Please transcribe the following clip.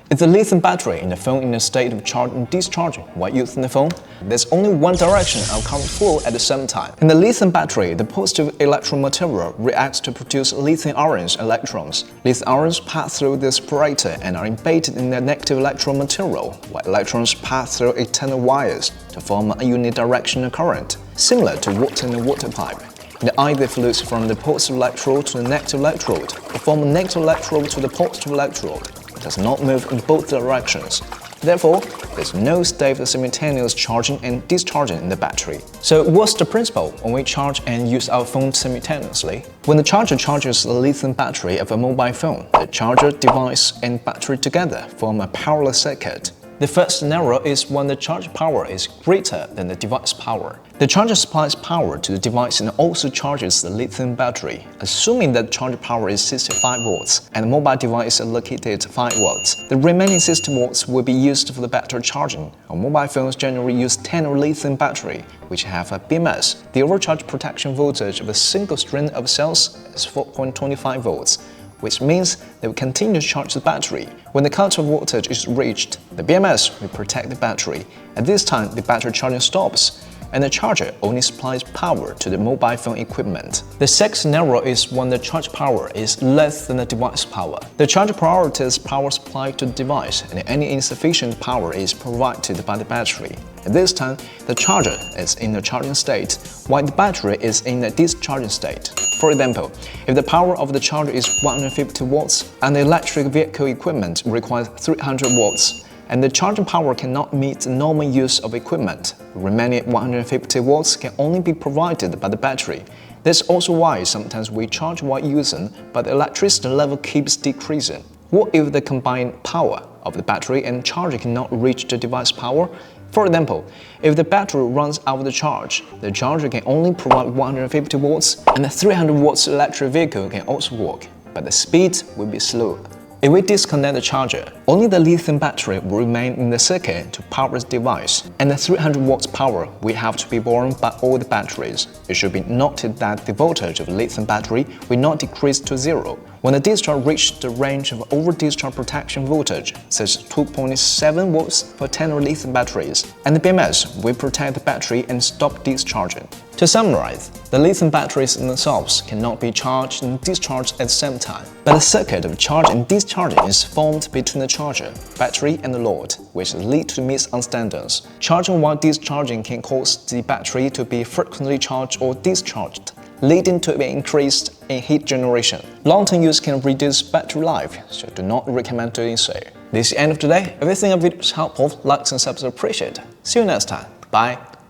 Is the lithium battery in the phone in a state of charge and discharging while using the phone? There's only one direction of current flow at the same time. In the lithium battery, the positive electron material reacts to produce lithium-ion electrons. These ions pass through the separator and are embedded in the negative electron material, while electrons pass through external wires to form a unidirectional current, similar to water in a water pipe. The either flows from the positive electrode to the negative electrode, or from the negative electrode to the positive electrode. It does not move in both directions. Therefore, there's no state of simultaneous charging and discharging in the battery. So what's the principle when we charge and use our phone simultaneously? When the charger charges the lithium battery of a mobile phone, the charger, device, and battery together form a parallel circuit. The first scenario is when the charge power is greater than the device power. The charger supplies power to the device and also charges the lithium battery. Assuming that charge power is 65 volts and the mobile device is located at 5 volts, the remaining 60 volts will be used for the battery charging. Our mobile phones generally use 10 lithium battery, which have a BMS. The overcharge protection voltage of a single string of cells is 4.25 volts. Which means they will continue to charge the battery. When the cutoff voltage is reached, the BMS will protect the battery. At this time, the battery charging stops, and the charger only supplies power to the mobile phone equipment. The second scenario is when the charge power is less than the device power. The charger prioritizes power supply to the device, and any insufficient power is provided by the battery. At this time, the charger is in the charging state, while the battery is in the discharging state. For example, if the power of the charger is 150 watts and the electric vehicle equipment requires 300 watts, and the charging power cannot meet the normal use of equipment, the remaining 150 watts can only be provided by the battery. That's also why sometimes we charge while using, but the electricity level keeps decreasing. What if the combined power of the battery and charger cannot reach the device power? For example, if the battery runs out of the charge, the charger can only provide 150 watts, and the 300 watts electric vehicle can also work, but the speed will be slow. If we disconnect the charger, only the lithium battery will remain in the circuit to power the device, and the 300 watts power will have to be borne by all the batteries. It should be noted that the voltage of the lithium battery will not decrease to zero. When the discharge reaches the range of over-discharge protection voltage, such as 2.7 volts for 10 lithium batteries, and the BMS will protect the battery and stop discharging. To summarize, the lithium batteries themselves cannot be charged and discharged at the same time, but a circuit of charge and discharging is formed between the charger, battery, and the load, which leads to misunderstandings. Charging while discharging can cause the battery to be frequently charged or discharged, leading to an increase in heat generation. Long-term use can reduce battery life, so do not recommend doing so. This is the end of today. If you think our video is helpful, likes and subs are appreciated. See you next time. Bye.